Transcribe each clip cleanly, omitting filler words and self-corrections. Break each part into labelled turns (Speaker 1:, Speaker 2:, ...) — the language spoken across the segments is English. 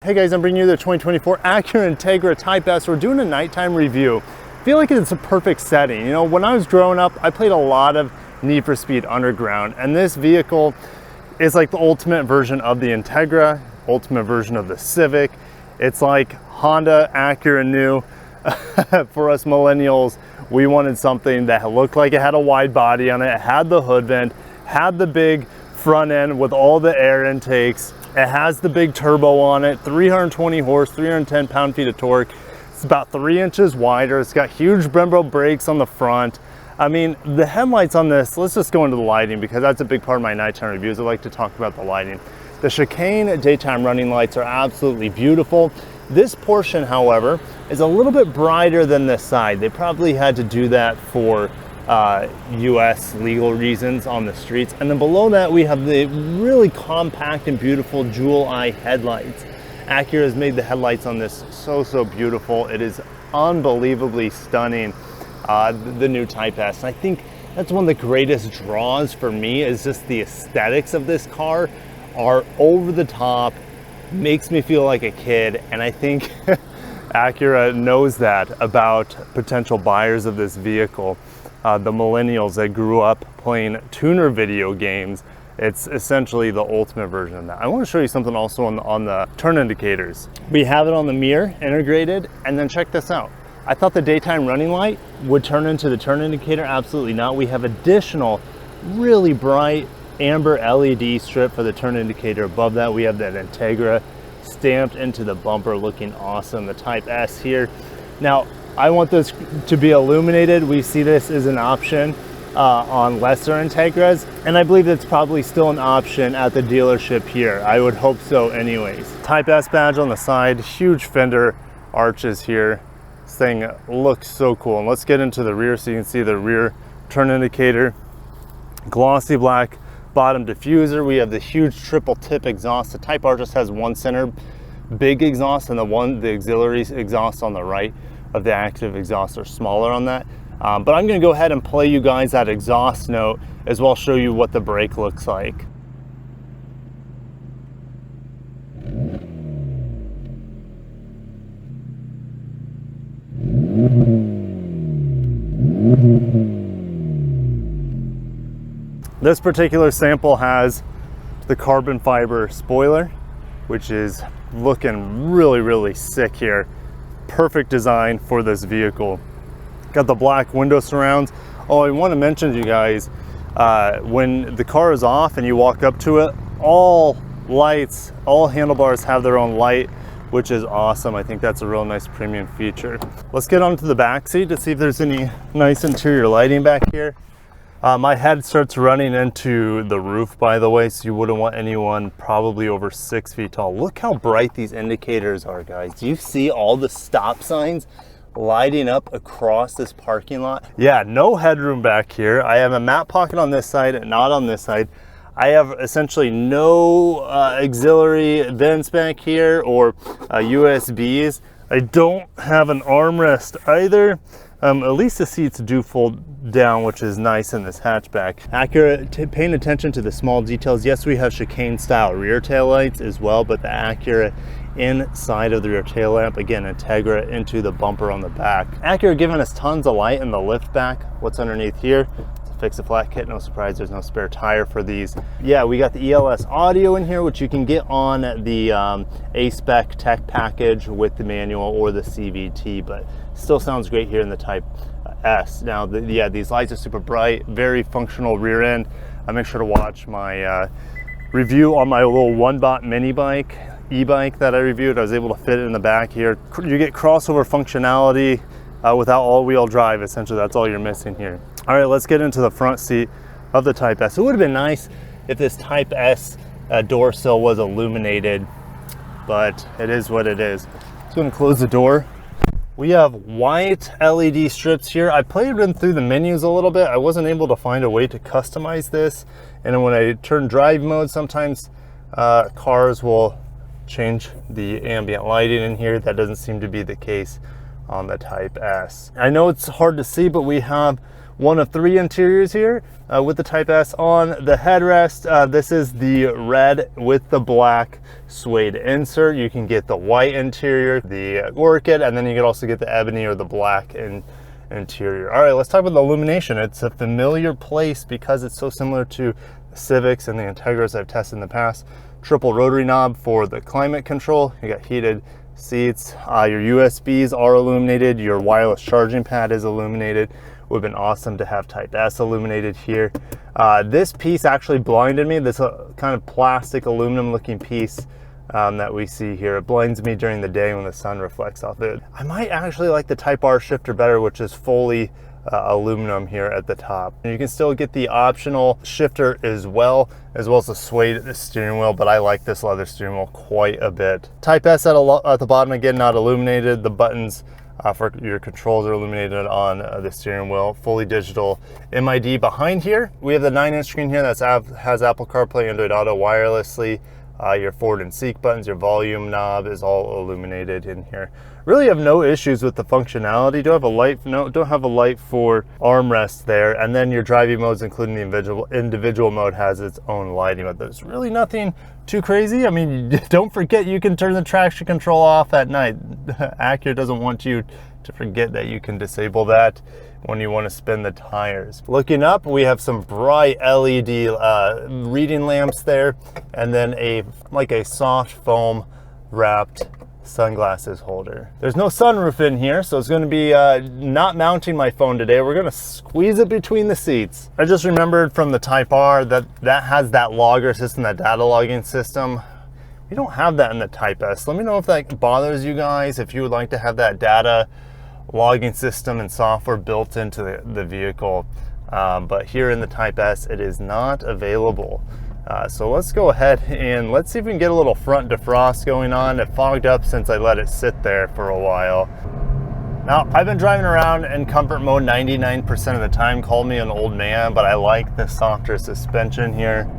Speaker 1: Hey guys, I'm bringing you the 2024 Acura Integra Type S. We're doing a nighttime review. I feel like it's a perfect setting. You know, when I was growing up, I played a lot of Need for Speed Underground, and this vehicle is like the ultimate version of the Integra, ultimate version of the Civic. It's like Honda, Acura new. For us millennials, we wanted something that looked like it had a wide body on it, had the hood vent, had the big front end with all the air intakes. It has the big turbo on it, 320 horse, 310 pound-feet of torque. It's about 3 inches wider. It's got huge Brembo brakes on the front. I mean, the headlights on this, let's just go into the lighting because that's a big part of my nighttime reviews. I like to talk about the lighting. The chicane daytime running lights are absolutely beautiful. This portion, however, is a little bit brighter than this side. They probably had to do that for US legal reasons on the streets. And then below that, we have the really compact and beautiful jewel eye headlights. Acura has made the headlights on this so beautiful. It is unbelievably stunning, the new Type S. And I think that's one of the greatest draws for me is just the aesthetics of this car are over the top, makes me feel like a kid. And I think Acura knows that about potential buyers of this vehicle. The millennials that grew up playing tuner video games, it's essentially the ultimate version of that. I want to show you something also on the turn indicators. We have it on the mirror integrated, and then check this out. I thought the daytime running light would turn into the turn indicator. Absolutely not. We have additional really bright amber LED strip for the turn indicator. Above that, we have that Integra stamped into the bumper, looking awesome. The Type S here. Now, I want this to be illuminated. We see this as an option on lesser Integras, and I believe it's probably still an option at the dealership here. I would hope so anyways. Type S badge on the side, huge fender arches here. This thing looks so cool. And let's get into the rear so you can see the rear turn indicator. Glossy black bottom diffuser. We have the huge triple tip exhaust. The Type R just has one center big exhaust, and the auxiliary exhaust on the right of the active exhaust are smaller on that. But I'm gonna go ahead and play you guys that exhaust note as well, show you what the brake looks like. This particular sample has the carbon fiber spoiler, which is looking really sick here. Perfect design for this vehicle. Got the black window surrounds. Oh, I want to mention to you guys, when the car is off and you walk up to it, all lights, all handlebars have their own light, which is awesome. I think that's a real nice premium feature. Let's get onto the back seat to see if there's any nice interior lighting back here. My head starts running into the roof, by the way, so you wouldn't want anyone probably over 6 feet tall. Look how bright these indicators are, guys. Do you see all the stop signs lighting up across this parking lot? Yeah, no headroom back here. I have a mat pocket on this side and not on this side. I have essentially no auxiliary vents back here or USBs. I don't have an armrest either. At least the seats do fold down, which is nice in this hatchback. Acura paying attention to the small details. Yes, we have chicane style rear tail lights as well, but the Acura inside of the rear tail lamp, again, Integra into the bumper on the back. Acura giving us tons of light in the lift back. What's underneath here? It's a fix-a-flat kit. No surprise, there's no spare tire for these. Yeah, we got the ELS audio in here, which you can get on the Aspec tech package with the manual or the CVT, but still sounds great here in the Type S. Now, yeah, these lights are super bright, very functional rear end. I make sure to watch my review on my little one-bot mini bike, e-bike that I reviewed. I was able to fit it in the back here. You get crossover functionality without all-wheel drive. Essentially, that's all you're missing here. All right, let's get into the front seat of the Type S. It would have been nice if this Type S door sill was illuminated, but it is what it is. Just gonna close the door. We have white LED strips here. I played through the menus a little bit. I wasn't able to find a way to customize this. And then when I turn drive mode, sometimes cars will change the ambient lighting in here. That doesn't seem to be the case on the Type S. I know it's hard to see, but we have one of 3 interiors here with the Type S. On the headrest, this is the red with the black suede insert. You can get the white interior, the orchid, and then you can also get the ebony or the black interior. All right, let's talk about the illumination. It's a familiar place because it's so similar to the Civics and the Integras I've tested in the past. Triple rotary knob for the climate control. You got heated seats. Your USBs are illuminated. Your wireless charging pad is illuminated. Would have been awesome to have Type S illuminated here. This piece actually blinded me. This kind of plastic aluminum looking piece that we see here. It blinds me during the day when the sun reflects off it. I might actually like the Type R shifter better, which is fully aluminum here at the top. And you can still get the optional shifter as well as the suede steering wheel, but I like this leather steering wheel quite a bit. Type S at the bottom, again, not illuminated. The buttons for your controls are illuminated on the steering wheel. Fully digital MID behind here. We have the 9-inch screen here that has Apple CarPlay, Android Auto wirelessly. Your forward and seek buttons, your volume knob is all illuminated in here. Really have no issues with the functionality. Don't have a light, don't have a light for armrest there. And then your driving modes, including the individual mode, has its own lighting, but there's really nothing too crazy. I mean, don't forget you can turn the traction control off at night. Acura doesn't want you to forget that you can disable that when you want to spin the tires. Looking up, we have some bright LED reading lamps there, and then a soft foam wrapped sunglasses holder. There's no sunroof in here, so it's going to be not mounting my phone today. We're going to squeeze it between the seats. I just remembered from the Type R that has that logger system, that data logging system. We don't have that in the Type S. Let me know if that bothers you guys, if you would like to have that data logging system and software built into the vehicle. But here in the Type S, it is not available. So let's go ahead and let's see if we can get a little front defrost going on. It fogged up since I let it sit there for a while. Now, I've been driving around in comfort mode 99% of the time. Call me an old man, but I like the softer suspension here.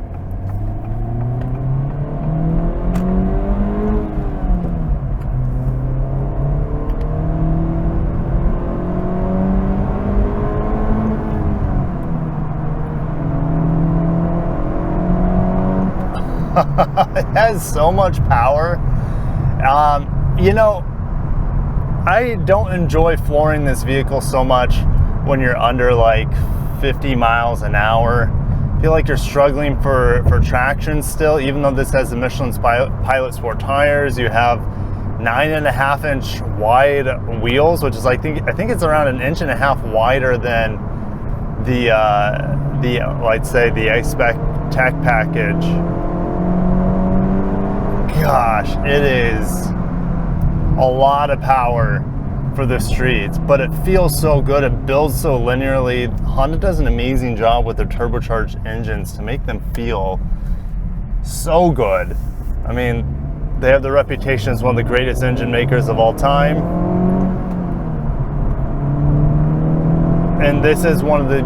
Speaker 1: It has so much power. You know, I don't enjoy flooring this vehicle so much when you're under like 50 miles an hour. I feel like you're struggling for traction still, even though this has the Michelin Pilot Sport tires. You have 9.5-inch wide wheels, which is I think it's around 1.5 inches wider than the let's say the Aspec tech package. Gosh, it is a lot of power for the streets, but it feels so good. It builds so linearly. Honda does an amazing job with their turbocharged engines to make them feel so good. I mean, they have the reputation as one of the greatest engine makers of all time. And this is one of the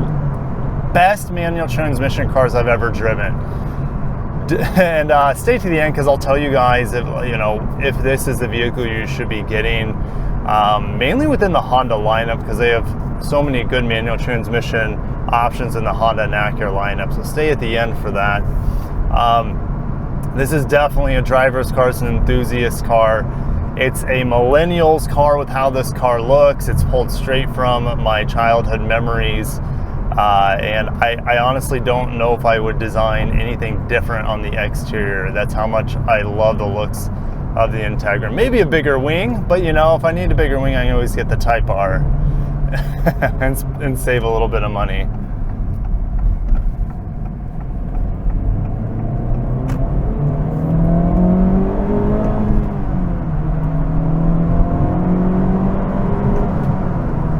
Speaker 1: best manual transmission cars I've ever driven. And stay to the end because I'll tell you guys if this is the vehicle you should be getting, mainly within the Honda lineup, because they have so many good manual transmission options in the Honda and Acura lineup. So stay at the end for that. This is definitely a driver's car. It's an enthusiast car. It's a millennial's car with how this car looks. It's pulled straight from my childhood memories. And I honestly don't know if I would design anything different on the exterior. That's how much I love the looks of the Integra. Maybe a bigger wing, but you know, if I need a bigger wing, I can always get the Type R and save a little bit of money.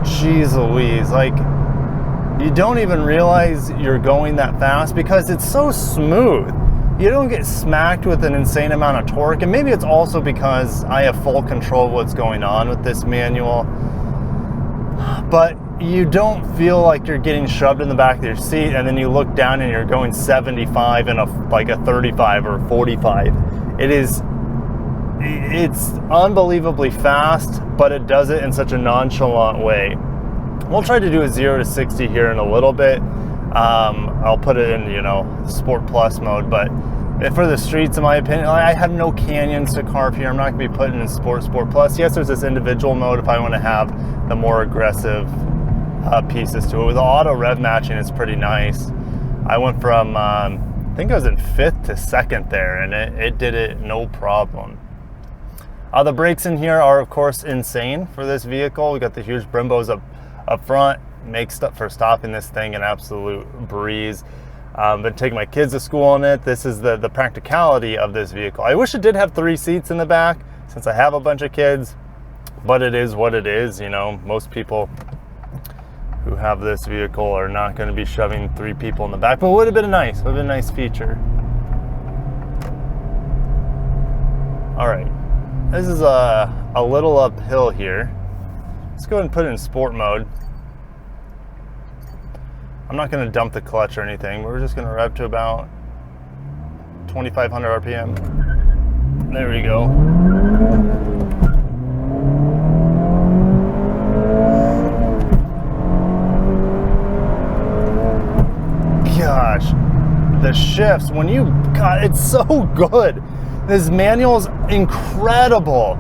Speaker 1: Jeez Louise, like, you don't even realize you're going that fast because it's so smooth. You don't get smacked with an insane amount of torque, and maybe it's also because I have full control of what's going on with this manual, but you don't feel like you're getting shoved in the back of your seat and then you look down and you're going 75 in a 35 or 45. It's unbelievably fast, but it does it in such a nonchalant way. We'll try to do a 0 to 60 here in a little bit. I'll put it in, you know, Sport Plus mode, but for the streets, in my opinion, I have no canyons to carve here. I'm not gonna be putting in Sport Plus. Yes, there's this individual mode if I wanna have the more aggressive pieces to it. With the auto rev matching, it's pretty nice. I went from, I think I was in 5th to 2nd there, and it did it no problem. The brakes in here are, of course, insane for this vehicle. We got the huge Brimbos up front, makes up for stopping this thing an absolute breeze. Been taking my kids to school in it. This is the practicality of this vehicle. I wish it did have 3 seats in the back since I have a bunch of kids, but it is what it is. You know, most people who have this vehicle are not going to be shoving 3 people in the back, but it would have been a nice feature. All right, this is a little uphill here. Let's go ahead and put it in sport mode. I'm not going to dump the clutch or anything. We're just going to rev to about 2,500 RPM. There we go. Gosh, the shifts, when you, God, it's so good. This manual is incredible.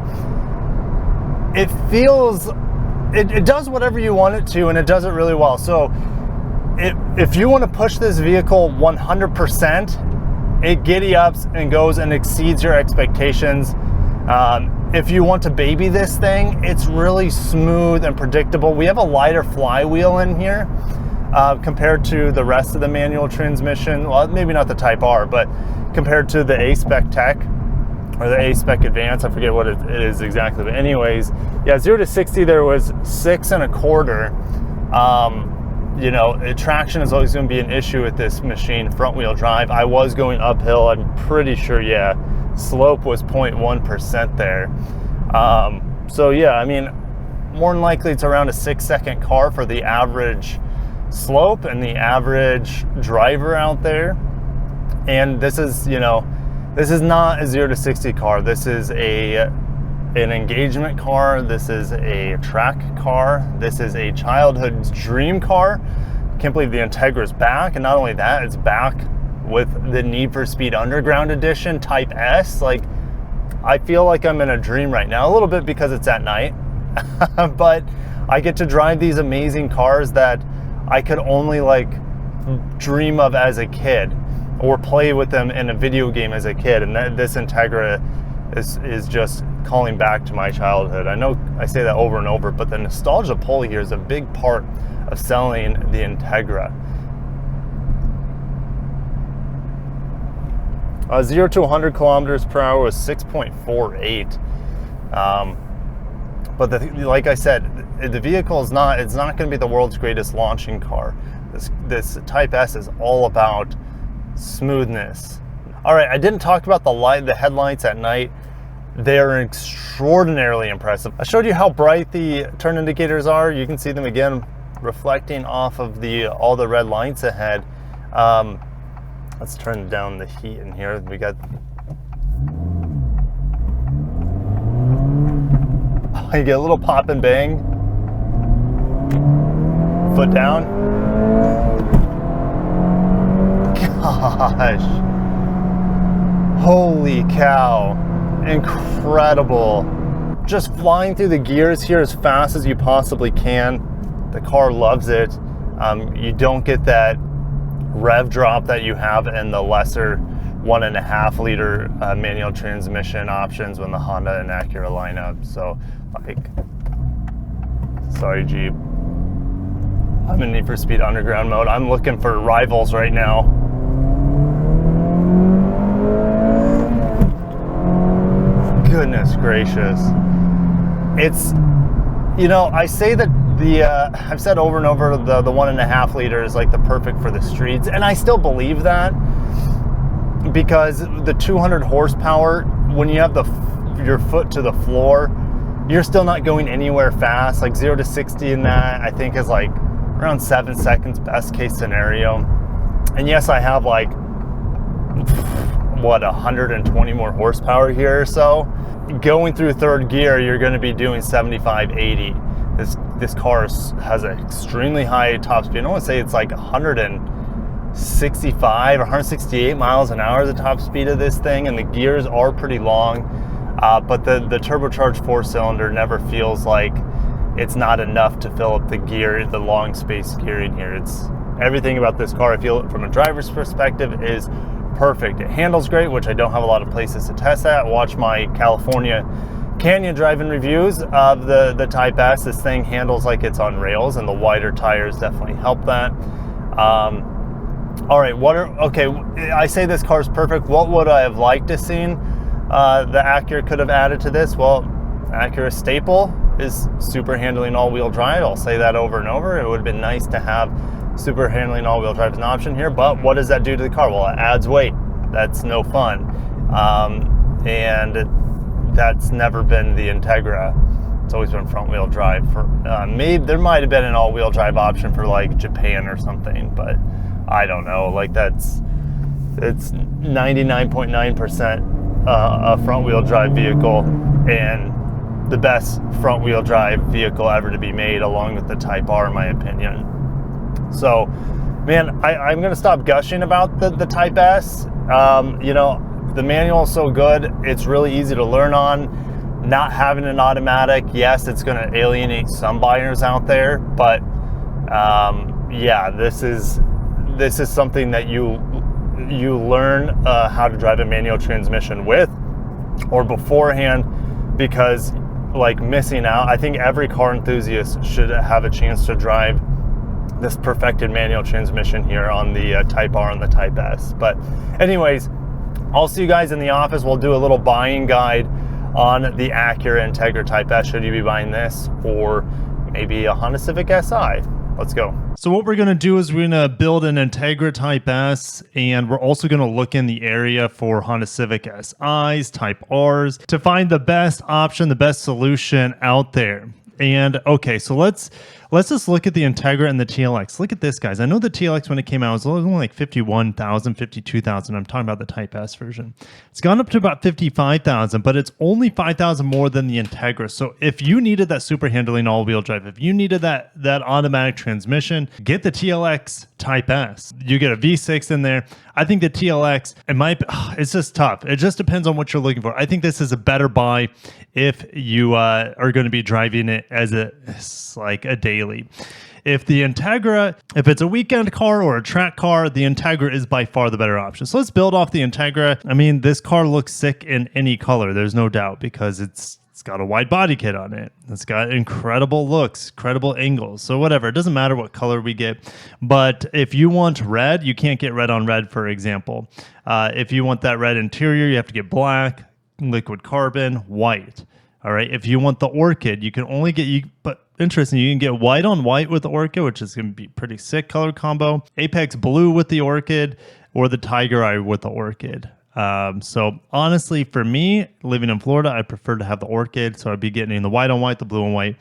Speaker 1: It feels, it does whatever you want it to, and it does it really well. So if you want to push this vehicle 100%, it giddy ups and goes and exceeds your expectations. If you want to baby this thing, it's really smooth and predictable. We have a lighter flywheel in here compared to the rest of the manual transmission. Well, maybe not the Type R, but compared to the Aspec Tech or the Aspec Advance, I forget what it is exactly. But anyways, yeah, 0 to 60 there was 6 1/4. You know, traction is always going to be an issue with this machine, front wheel drive. I was going uphill, I'm pretty sure, yeah. Slope was 0.1% there. So yeah, I mean, more than likely it's around a 6-second car for the average slope and the average driver out there. And this is, you know, this is not a 0 to 60 car. This is an engagement car. This is a track car. This is a childhood dream car. Can't believe the Integra is back. And not only that, it's back with the Need for Speed Underground Edition Type S. Like, I feel like I'm in a dream right now, a little bit because it's at night, but I get to drive these amazing cars that I could only like dream of as a kid or play with them in a video game as a kid. And this Integra is just calling back to my childhood. I know I say that over and over, but the nostalgia pull here is a big part of selling the Integra. 0 to 100 kilometers per hour was 6.48. But like I said, the vehicle is not, it's not going to be the world's greatest launching car. This Type S is all about smoothness. All right, I didn't talk about the headlights at night. They're extraordinarily impressive. I showed you how bright the turn indicators are. You can see them again reflecting off of all the red lights ahead. Let's turn down the heat in here. We got, you get a little pop and bang. Foot down. Gosh. Holy cow. Incredible. Just flying through the gears here as fast as you possibly can. The car loves it. You don't get that rev drop that you have in the lesser 1.5 liter manual transmission options when the Honda and Acura line up. So, like, sorry Jeep, I'm in Need for Speed Underground mode. I'm looking for rivals right now. Goodness gracious. It's, you know, I say that I've said over and over the 1.5 liter is like the perfect for the streets, and I still believe that, because the 200 horsepower, when you have your foot to the floor, you're still not going anywhere fast. Like 0 to 60 in that, I think, is like around 7 seconds, best case scenario. And yes, I have like, what, 120 more horsepower here or so. Going through third gear, you're going to be doing 75, 80. This car has an extremely high top speed. I want to say it's like 165 or 168 miles an hour is the top speed of this thing, and the gears are pretty long, but the turbocharged 4-cylinder never feels like it's not enough to fill up the long space gearing here. It's everything about this car, I feel from a driver's perspective, is perfect. It handles great, which I don't have a lot of places to test that. Watch my California Canyon driving reviews of the Type S. This thing handles like it's on rails, and the wider tires definitely help that. All right, okay, I say this car's perfect. What would I have liked to seen the Acura could have added to this? Well, Acura staple is super handling all-wheel drive. I'll say that over and over. It would have been nice to have super handling all-wheel drive as an option here, but what does that do to the car? Well, it adds weight. That's no fun. And that's never been the Integra. It's always been front-wheel drive. Maybe there might have been an all-wheel drive option for like Japan or something, but I don't know. Like it's 99.9% a front-wheel drive vehicle, and the best front-wheel drive vehicle ever to be made, along with the Type R, in my opinion. So, man, I'm gonna stop gushing about the Type S. You know, the manual is so good. It's really easy to learn on. Not having an automatic, yes, it's gonna alienate some buyers out there, but yeah, this is something that you learn how to drive a manual transmission with, or beforehand, because like missing out, I think every car enthusiast should have a chance to drive this perfected manual transmission here on the Type R and the Type S. But anyways, I'll see you guys in the office. We'll do a little buying guide on the Acura Integra Type S, should you be buying this, or maybe a Honda Civic Si. Let's go. So what we're going to do is we're going to build an Integra Type S, and we're also going to look in the area for Honda Civic SIs, Type Rs, to find the best option, the best solution out there. And okay, so let's just look at the Integra and the TLX. Look at this, guys. I know the TLX, when it came out, was only like 51,000, 52,000. I'm talking about the Type S version. It's gone up to about 55,000, but it's only 5,000 more than the Integra. So if you needed that super handling all-wheel drive, if you needed that automatic transmission, get the TLX Type S. You get a V6 in there. I think the TLX, it's just tough. It just depends on what you're looking for. I think this is a better buy if you are going to be driving it as a daily. If the Integra, if it's a weekend car or a track car, the Integra is by far the better option. So let's build off the Integra. I mean, this car looks sick in any color. There's no doubt, because it's got a wide body kit on it. It's got incredible looks, incredible angles. So whatever, it doesn't matter what color we get. But if you want red, you can't get red on red, for example. If you want that red interior, you have to get black, liquid carbon, white. All right. If you want the Orchid, you can only get but interesting, you can get white on white with the Orchid, which is going to be pretty sick color combo. Apex blue with the Orchid, or the Tiger Eye with the Orchid. So honestly, for me, living in Florida, I prefer to have the Orchid. So I'd be getting the white on white, the blue on white,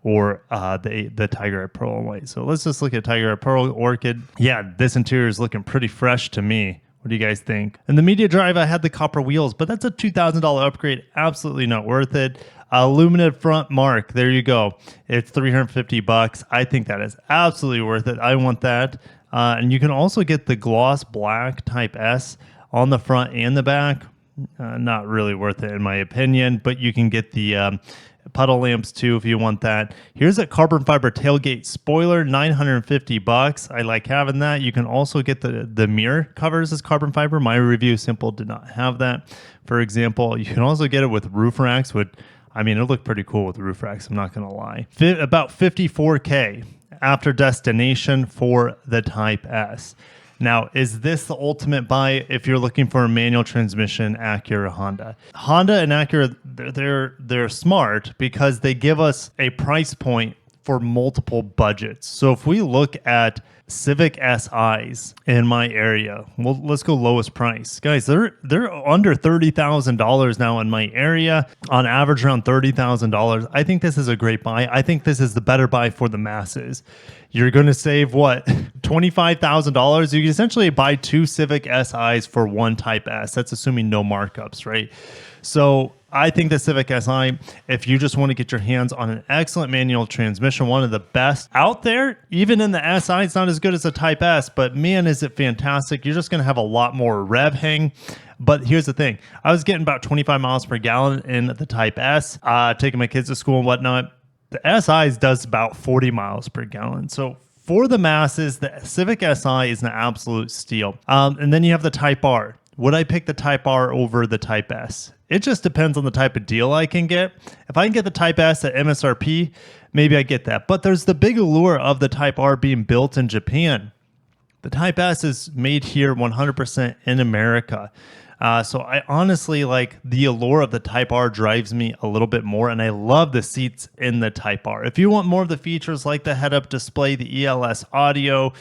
Speaker 1: or the Tiger Eye Pearl on white. So let's just look at Tiger Eye Pearl, Orchid. Yeah, this interior is looking pretty fresh to me. What do you guys think? In the media drive, I had the copper wheels, but that's a $2,000 upgrade. Absolutely not worth it. Illuminated front mark. There you go. It's $350. I think that is absolutely worth it. I want that. And you can also get the gloss black Type S on the front and the back. Not really worth it in my opinion, but you can get the puddle lamps too if you want that. Here's a carbon fiber tailgate spoiler, $950. I like having that. You can also get the mirror covers as carbon fiber. My review simple did not have that. For example, you can also get it with roof racks. It looked pretty cool with roof racks, I'm not gonna lie. About $54K after destination for the Type S. Now, is this the ultimate buy if you're looking for a manual transmission Acura Honda? Honda and Acura, they're smart because they give us a price point for multiple budgets. So if we look at Civic SIs in my area, well, let's go lowest price. Guys, they're under $30,000 now in my area, on average around $30,000. I think this is a great buy. I think this is the better buy for the masses. You're going to save what? $25,000. You can essentially buy two Civic SIs for one Type S. That's assuming no markups, right? So I think the Civic Si, if you just want to get your hands on an excellent manual transmission, one of the best out there, even in the Si, it's not as good as the Type S, but man, is it fantastic. You're just going to have a lot more rev hang. But here's the thing. I was getting about 25 miles per gallon in the Type S, taking my kids to school and whatnot. The SI does about 40 miles per gallon. So for the masses, the Civic Si is an absolute steal. And then you have the Type R. Would I pick the Type R over the Type S? It just depends on the type of deal I can get. If I can get the Type S at MSRP, maybe I get that. But there's the big allure of the Type R being built in Japan. The Type S is made here 100% in America. So I honestly like the allure of the Type R drives me a little bit more, and I love the seats in the Type R. If you want more of the features like the head-up display, the ELS audio,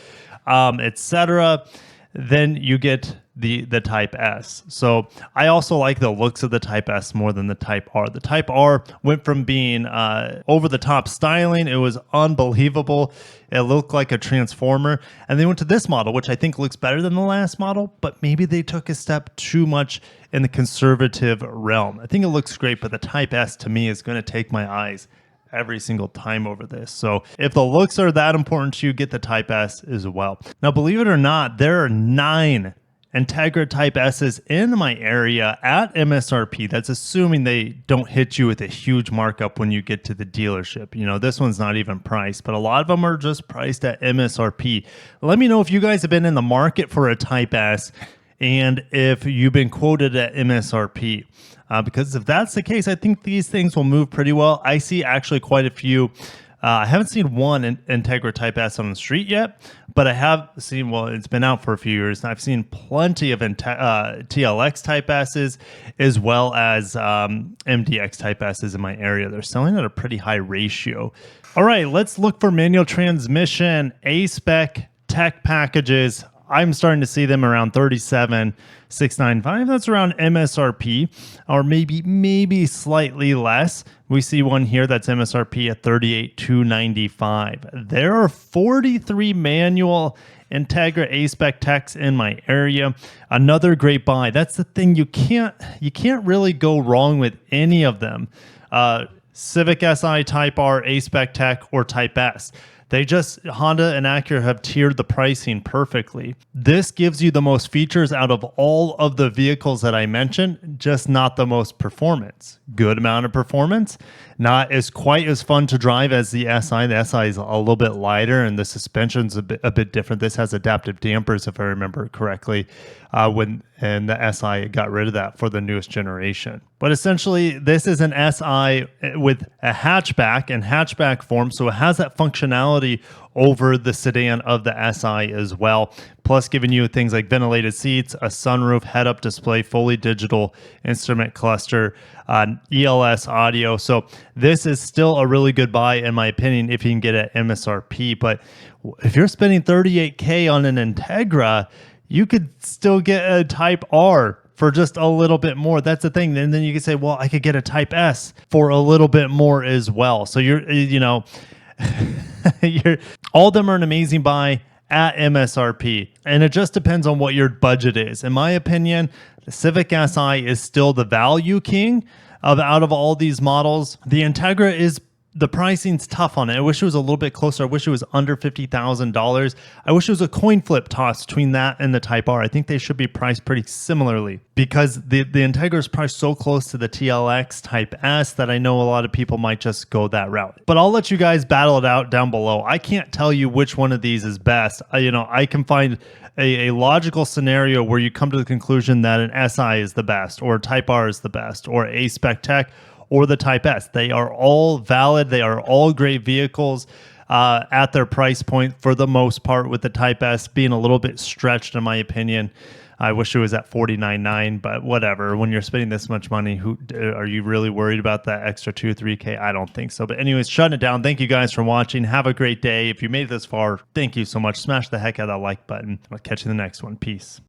Speaker 1: etc., then you get the Type S. So I also like the looks of the Type S more than the Type R. The Type R went from being over-the-top styling. It was unbelievable. It looked like a transformer. And they went to this model, which I think looks better than the last model, but maybe they took a step too much in the conservative realm. I think it looks great, but the Type S to me is going to take my eyes every single time over this. So if the looks are that important to you, get the Type S as well. Now, believe it or not, there are 9 Integra Type S's in my area at MSRP. That's assuming they don't hit you with a huge markup when you get to the dealership. You know, this one's not even priced, but a lot of them are just priced at MSRP. Let me know if you guys have been in the market for a Type S and if you've been quoted at MSRP. Because if that's the case, I think these things will move pretty well. I see actually quite a few. I haven't seen one Integra Type S on the street yet, but I have seen, well, it's been out for a few years, and I've seen plenty of TLX Type S's as well as MDX Type S's in my area. They're selling at a pretty high ratio. All right, let's look for manual transmission, Aspec tech packages. I'm starting to see them around $37,695. That's around MSRP, or maybe slightly less. We see one here that's MSRP at $38,295. There are 43 manual Integra Aspec techs in my area. Another great buy. That's the thing. You can't really go wrong with any of them. Civic Si, Type R, Aspec tech, or Type S. They just, Honda and Acura have tiered the pricing perfectly. This gives you the most features out of all of the vehicles that I mentioned, just not the most performance. Good amount of performance, not as quite as fun to drive as the Si. The Si is a little bit lighter and the suspension's a bit different. This has adaptive dampers, if I remember correctly, and the Si got rid of that for the newest generation. But essentially, this is an Si with a hatchback and hatchback form, so it has that functionality over the sedan of the Si as well, plus giving you things like ventilated seats, a sunroof, head-up display, fully digital instrument cluster, ELS audio. So this is still a really good buy, in my opinion, if you can get it at MSRP. But if you're spending $38K on an Integra, you could still get a Type R for just a little bit more. That's the thing. And then you could say, well, I could get a Type S for a little bit more as well. So all of them are an amazing buy at MSRP. And it just depends on what your budget is. In my opinion, the Civic Si is still the value king out of all these models. The Integra is, the pricing's tough on it. I wish it was a little bit closer. I wish it was under $50,000. I wish it was a coin flip toss between that and the Type R. I think they should be priced pretty similarly because the Integra is priced so close to the TLX Type S that I know a lot of people might just go that route. But I'll let you guys battle it out down below. I can't tell you which one of these is best. I can find a logical scenario where you come to the conclusion that an Si is the best, or Type R is the best, or Aspec tech, or the Type S. They are all valid. They are all great vehicles at their price point for the most part, with the Type S being a little bit stretched in my opinion. I wish it was at $49,900, but whatever. When you're spending this much money, are you really worried about that extra $2-3K? I don't think so. But anyways, shutting it down. Thank you guys for watching. Have a great day. If you made it this far, thank you so much. Smash the heck out of that like button. I'll catch you in the next one. Peace.